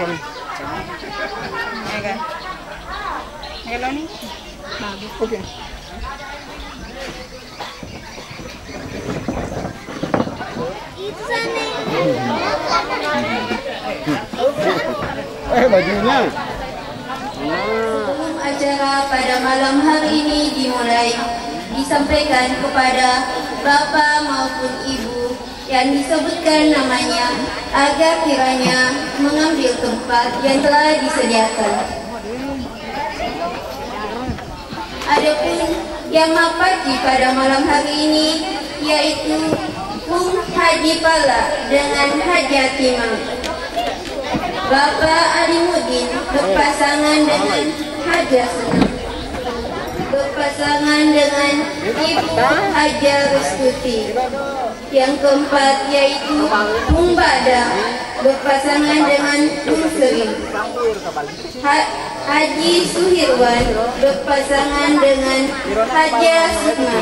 nih. Hello nih. Bagus. Oke. Itu sana. Bajunya. Sebelum acara pada malam hari ini dimulai, disampaikan kepada Bapak maupun Ibu yang disebutkan namanya agar kiranya mengambil tempat yang telah disediakan. Adapun yang mapati pada malam hari ini yaitu Bung Haji Pala dengan Haji Timah. Bapak Alimuddin berpasangan dengan Haja Senang, berpasangan dengan Ibu Haja Restuti. Yang keempat yaitu Bung Bada berpasangan dengan Bung Seri. Haji Suhirwan berpasangan dengan Haja Sukma.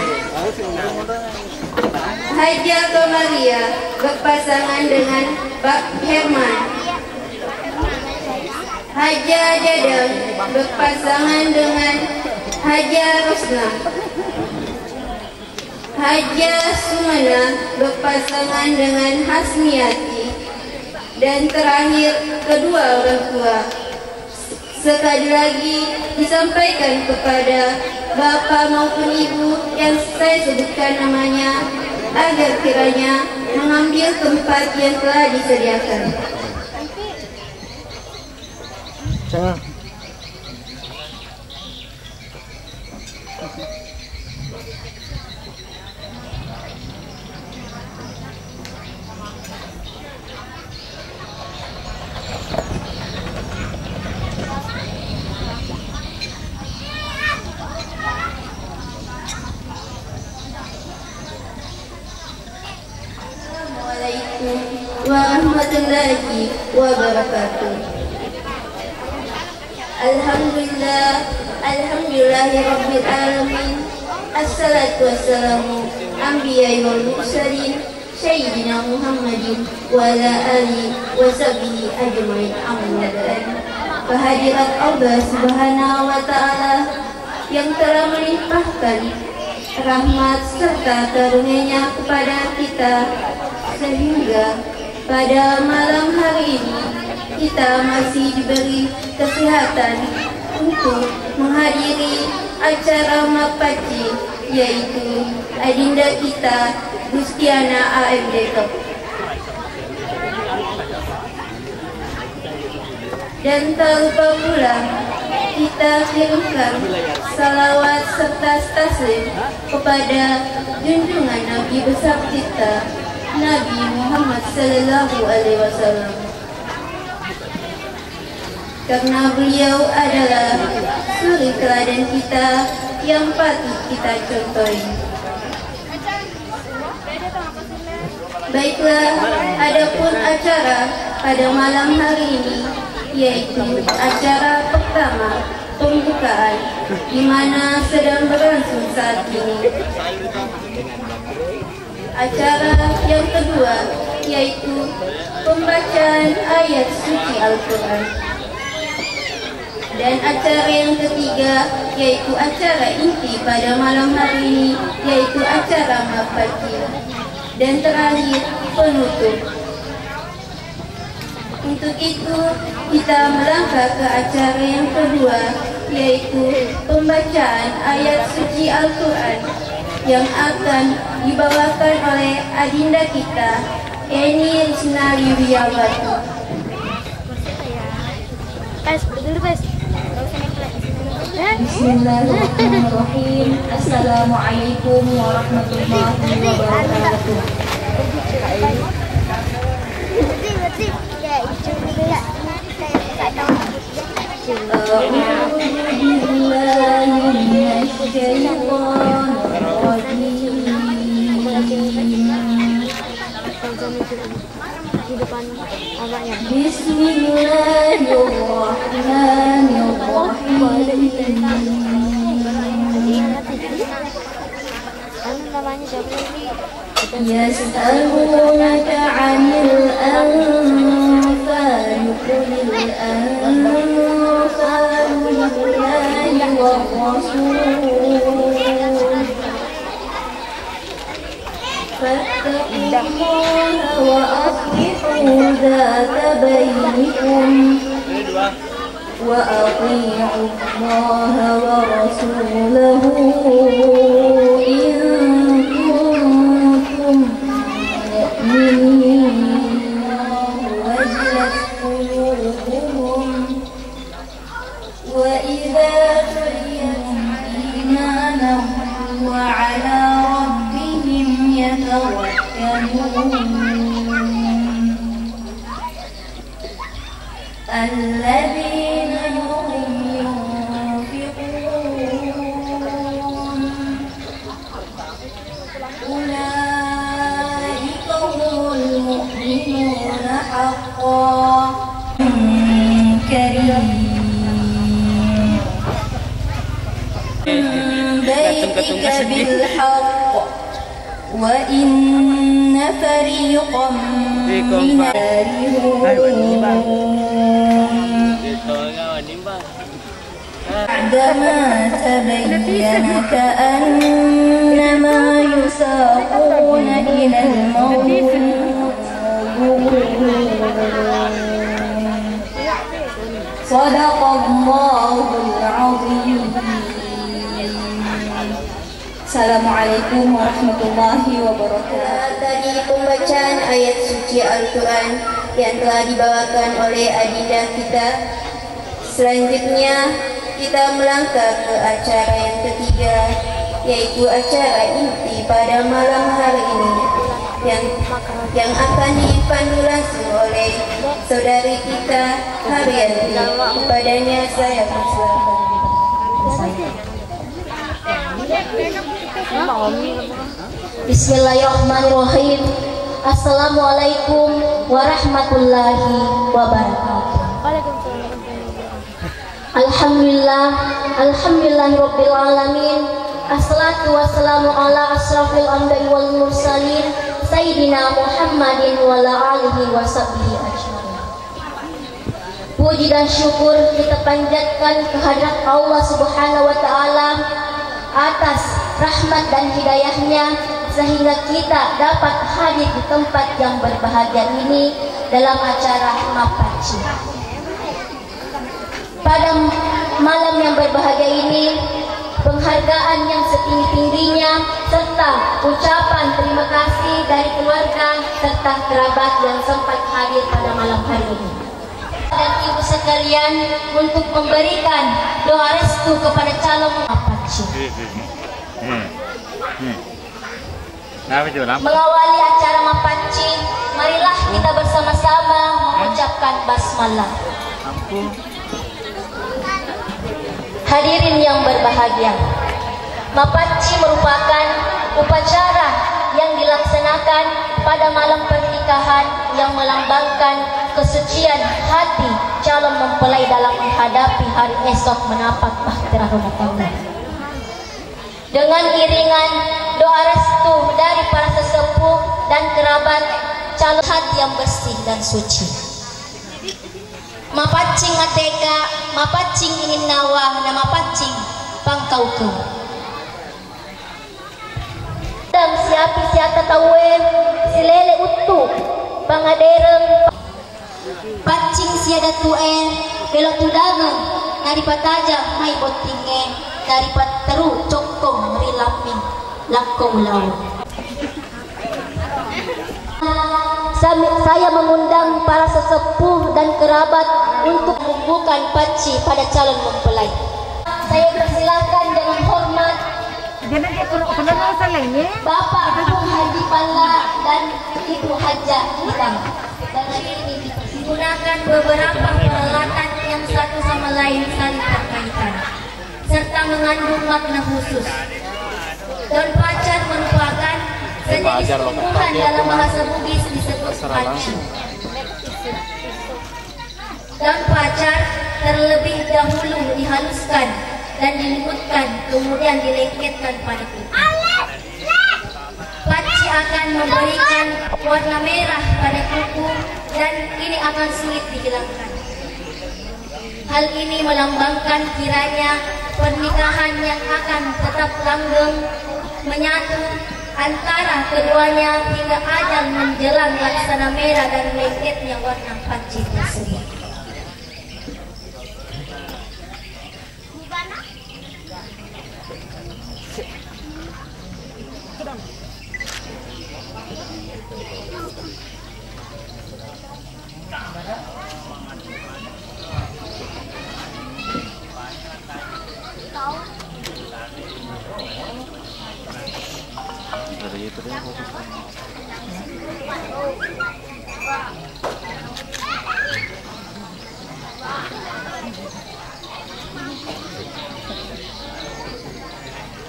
Haja Kamaria berpasangan dengan Pak Herman. Haja Dadang berpasangan dengan Haja Rosna. Haja Sumana berpasangan dengan Hasmiati. Dan terakhir kedua orang tua. Sekali lagi disampaikan kepada Bapak maupun Ibu yang saya sebutkan namanya agar kiranya mengambil tempat yang telah disediakan. Assalamualaikum warahmatullahi wabarakatuh. Alhamdulillahirabbil alamin. Assalatu wassalamu anbiya'i wal mursalin sayyidina Muhammadin wa ala alihi wa sahbihi ajmain. Amma ba'du. Kehadirat Allah Subhanahu wa taala yang telah melimpahkan rahmat serta karunia-Nya kepada kita sehingga pada malam hari ini kita masih diberi kesehatan untuk menghadiri acara Mapati, yaitu adinda kita Gustiana AMD Cup. Dan tak lupa pula kita kirimkan salawat serta taslim kepada junjungan Nabi besar kita, Nabi Muhammad Sallallahu Alaihi Wasallam. Karena beliau adalah suri teladan kita yang patut kita contohi. Baiklah, adapun acara pada malam hari ini yaitu acara pertama pembukaan di mana sedang berlangsung saat ini. Acara yang kedua yaitu pembacaan ayat suci Al-Quran. Dan acara yang ketiga yaitu acara inti pada malam hari ini yaitu acara Mapati. Dan terakhir penutup. Untuk itu kita melangkah ke acara yang kedua yaitu pembacaan ayat suci Al-Quran yang akan dibawakan oleh adinda kita Eni Risnari Wiyawati. Bismillahirrahmanirrahim. Assalamualaikum warahmatullahi wabarakatuh. Yas'alunaka 'anil anfal qulil الأنفال لله والرسول فاتقوا الله وأصلحوا ذات بينكم وأطيعوا الله ورسوله إن كنتم مؤمنين وجلت قلوبهم وإذا تليت إيمانهم وعلى ربهم يتوكلون الذين هم ينفقون أولئك هم المؤمنون حقا كريم بيتك بالحق وإن فريقا من بعدما تبين كأنما يساقون إلى الموت صدق الله العظيم. Assalamualaikum warahmatullahi wabarakatuh. Tadi pembacaan ayat suci Al-Quran yang telah dibawakan oleh adinda kita. Selanjutnya kita melangkah ke acara yang ketiga, yaitu acara inti pada malam hari ini yang akan dipandu langsung oleh saudari kita Haryanti. Kepadanya saya persilakan. Bismillahirrahmanirrahim. Assalamualaikum warahmatullahi wabarakatuh. Alhamdulillahirabbil alamin. Assalatu wassalamu ala asrafil anbiya'i wal mursalin sayyidina Muhammadin wa ala alihi washabbihi ajmain. Puji dan syukur kita panjatkan kehadirat Allah Subhanahu wa taala atas rahmat dan hidayahnya sehingga kita dapat hadir di tempat yang berbahagia ini dalam acara Mapaci. Pada malam yang berbahagia ini, penghargaan yang setinggi-tingginya serta ucapan terima kasih dari keluarga serta kerabat yang sempat hadir pada malam hari ini. Dan ibu sekalian untuk memberikan doa restu kepada calon Mapaci. Mengawali acara Mapaci, marilah kita bersama-sama mengucapkan basmalah. Hadirin yang berbahagia, Mapaci merupakan upacara yang dilaksanakan pada malam pernikahan yang melambangkan kesucian hati calon mempelai dalam menghadapi hari esok menapak bahtera rumah tangga. Dengan iringan doa restu dari para sesepuh dan kerabat calon hati yang bersih dan suci. Mapacing ateka, mapacing ingin nawa, na mapacing pangkau-kau. Dam siapi siata tawe, silele utu, pangadereng. Pacing siada tuen, belok tudangan, naripataja may botinge, naripat teru cokong rilaping, lakong lau. Saya mengundang para sesepuh dan kerabat untuk membukakan paci pada calon mempelai. Saya persilakan dengan hormat Bapak Agung Haji Pala dan Ibu Haja Hidang. Dan ini digunakan beberapa peralatan yang satu sama lain saling terkaitan serta mengandung makna khusus. Daun pacar merupakan sejenis tumbuhan dalam bahasa Bugis disebut paci. Daun pacar terlebih dahulu dihaluskan dan dilembutkan, kemudian dilengketkan pada kuku. Paci akan memberikan warna merah pada kuku dan ini akan sulit dihilangkan. Hal ini melambangkan kiranya pernikahan yang akan tetap langgeng menyatu antara keduanya hingga ajal menjelang laksana merah dan lengketnya warna panci tersebut.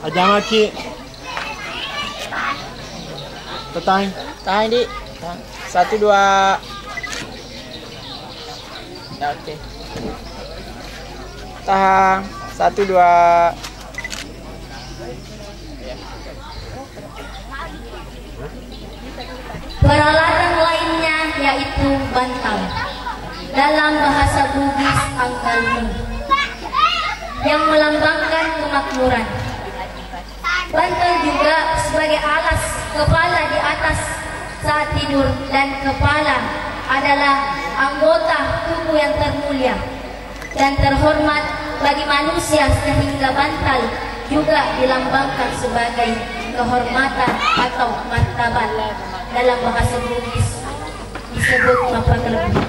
Aja maki. Tahan di. 1 2. Ya oke. Tahan 1 2. Peralatan lainnya yaitu bantal, dalam bahasa Bugis anggalmu, yang melambangkan kemakmuran. Bantal juga sebagai alas kepala di atas saat tidur, dan kepala adalah anggota tubuh yang termulia dan terhormat bagi manusia, sehingga bantal juga dilambangkan sebagai kehormatan atau martabat. Dalam bahasa Bugis disebut mapagalabi.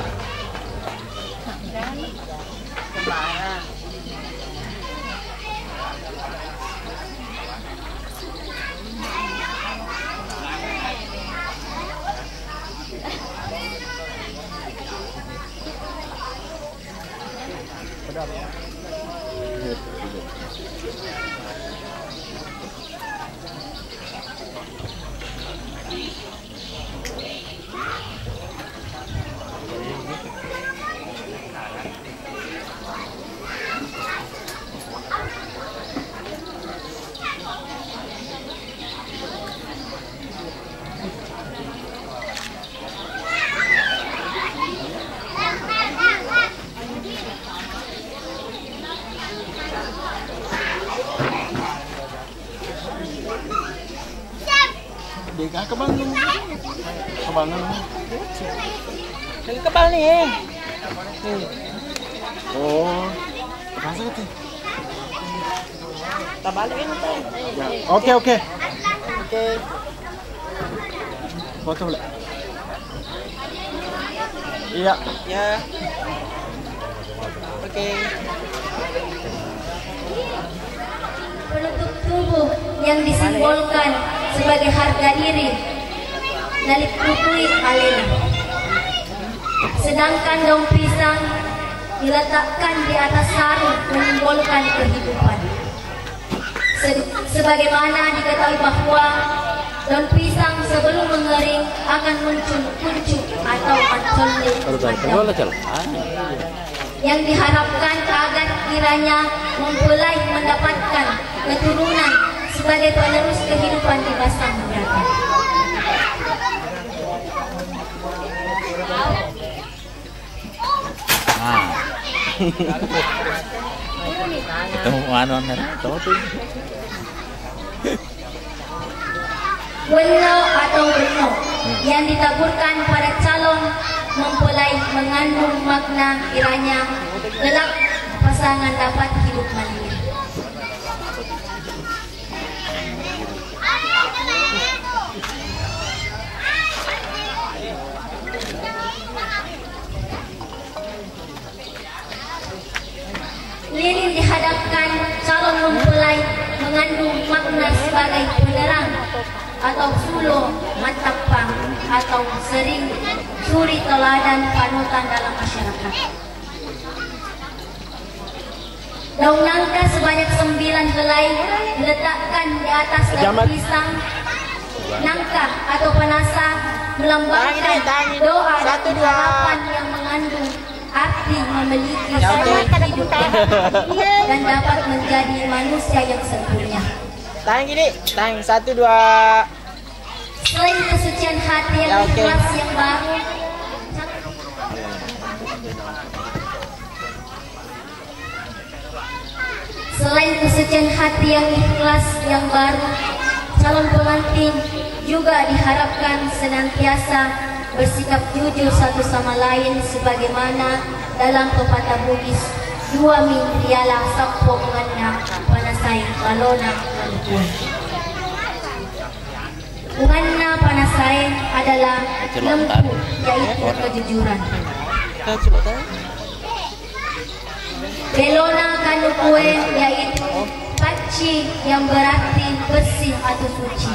Kebangun. Kebal nih. Oh. Masa itu? Kita balikin tuh. Oke. Oke. Foto boleh? Iya. Ya. Oke. Penutup tubuh yang disimbolkan sebagai harga diri nalitutui alena. Sedangkan daun pisang diletakkan di atas sarung menyimbolkan kehidupan. Sebagaimana diketahui bahwa daun pisang sebelum mengering akan muncul kuncup atau manconde yang diharapkan agar kiranya mempelai mendapatkan keturunan sebagai penerus kehidupan di masa mendatang. Ketemu anu tahu tuh. Weno atau weno yang ditaburkan pada calon mempelai mengandung makna kiranya kelak pasangan dapat hidup mandiri. Lilin dihadapkan calon mempelai mengandung makna sebagai penerang atau sulo matapang atau sering suri teladan panutan dalam masyarakat. Daun nangka sebanyak 9 helai diletakkan di atas daun pisang. Nangka atau panasa melambangkan doa dan harapan yang mengandung arti memiliki selamat hidup dan dapat menjadi manusia yang sempurna. Tahan gini, tahan 1 2. Selain kesucian hati yang ikhlas yang baru, Selain kesucian hati yang ikhlas yang baru, calon pengantin juga diharapkan senantiasa bersikap jujur satu sama lain sebagaimana dalam pepatah Bugis, dua mingriala sappo mengenna panasai kalona kalupun. Mengenna panasai adalah lempu, yaitu kejujuran. Belona kanukue yaitu paci yang berarti bersih atau suci.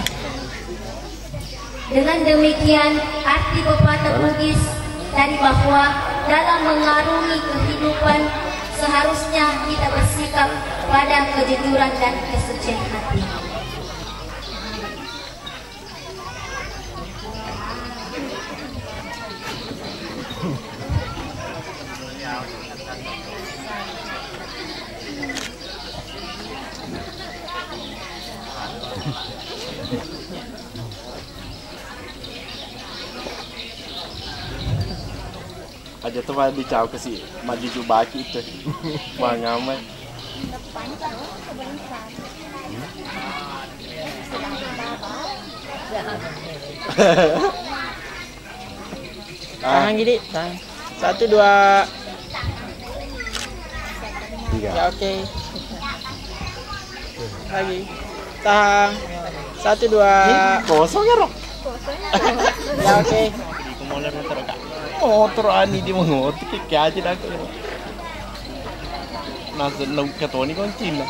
Dengan demikian arti pepatah Bugis dari bahwa dalam mengarungi kehidupan seharusnya kita bersikap pada kejujuran dan kesucian hati. Aja tuh mah dicau ke si maju jubaki itu. Mangamai. Tangan gini, tangan. 1, 2, 3. Ya oke. Lagi. Tahan. 1, 2. Kosong ya Rob. Ya oke. Motor ani di mengotik kayak aja dah. Nasa nung katoni kon Cina.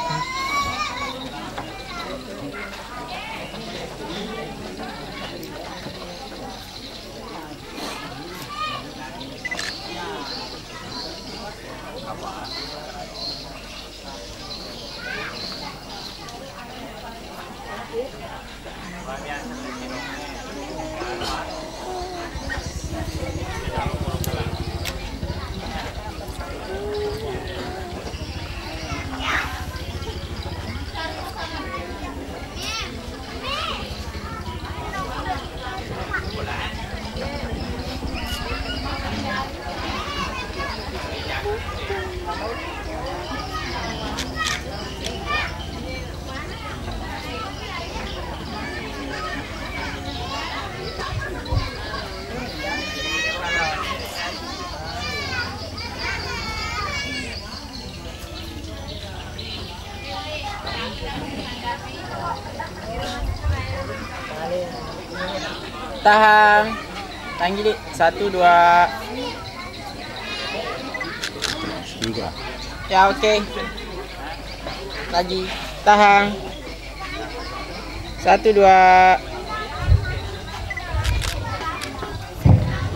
Tahan. Tahan gini. 1, 2, 3. ya oke. Lagi. Tahan. 1, 2.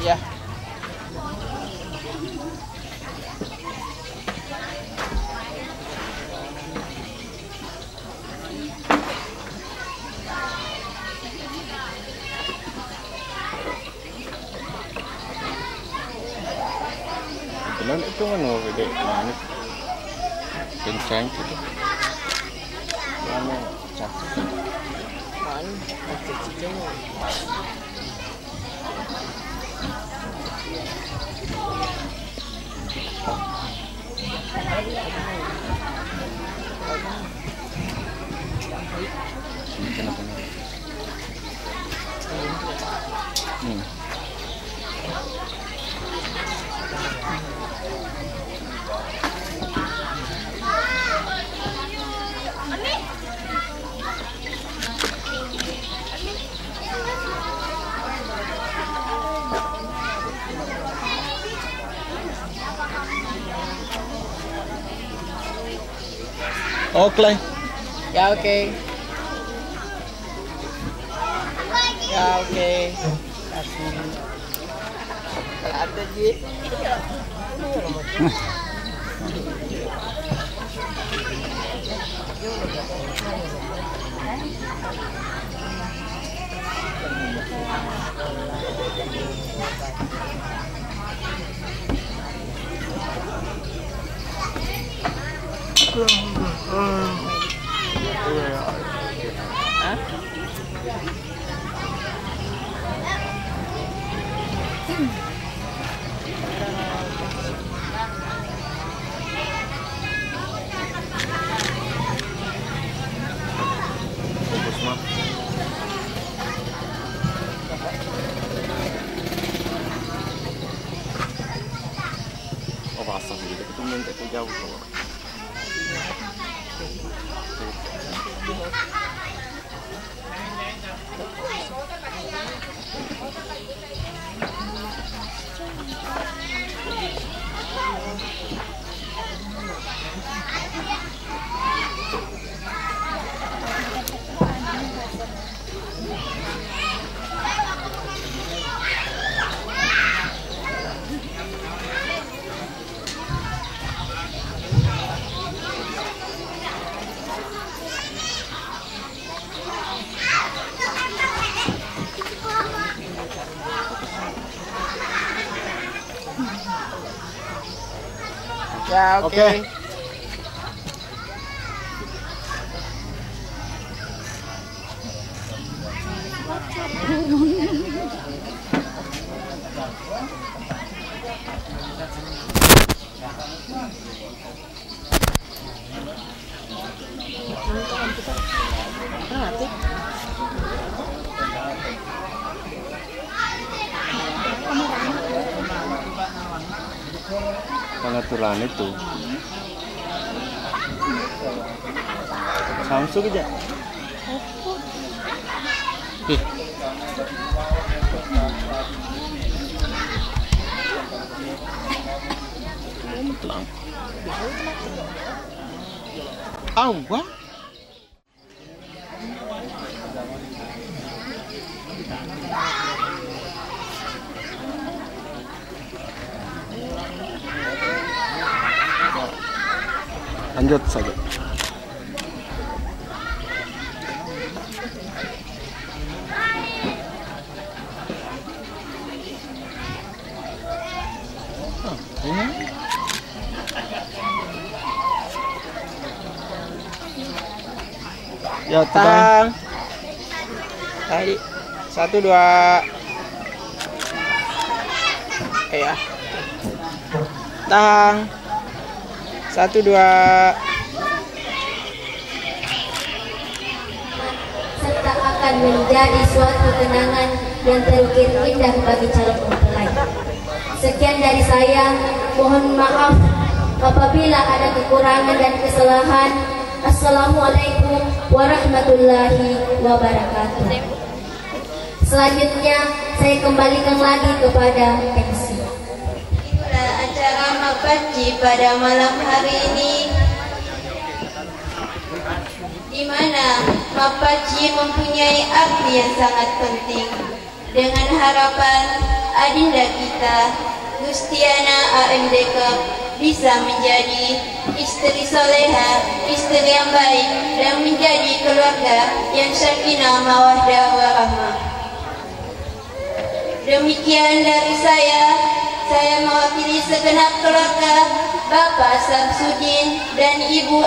Ya. Kenan itu kan mau gede banget. Kencang gitu. Mana cakep. Mana? Kecil-kecil. Kenapa? Oke. Ya oke. Ya oke. Kasih. Ada di. Ya, oke. Oke. Pengaturan itu Samsung aja. Awak lanjut saja. Ini ya Tang. Tadi 1 2. Ya. Tang. 1 2. Serta akan menjadi suatu kenangan yang terukir indah bagi calon mempelai. Sekian dari saya, mohon maaf apabila ada kekurangan dan kesalahan. Assalamualaikum warahmatullahi wabarakatuh. Selanjutnya saya kembalikan lagi kepada MC. Itulah acara Mapaji pada malam hari ini, di mana Mapaji mempunyai arti yang sangat penting. Dengan harapan adinda kita Gustiana AMDK bisa menjadi istri soleha, istri yang baik, dan menjadi keluarga yang sakinah mawaddah warahmah. Demikian dari saya mewakili segenap keluarga Bapak Samsudin dan Ibu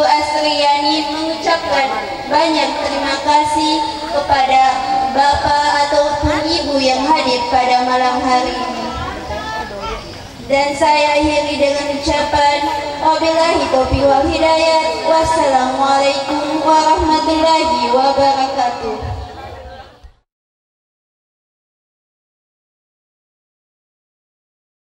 Asriani mengucapkan banyak terima kasih kepada Bapak ataupun Ibu yang hadir pada malam hari ini. Dan saya akhiri dengan ucapan wabillahi taufiq wal hidayah. Wassalamualaikum warahmatullahi wabarakatuh.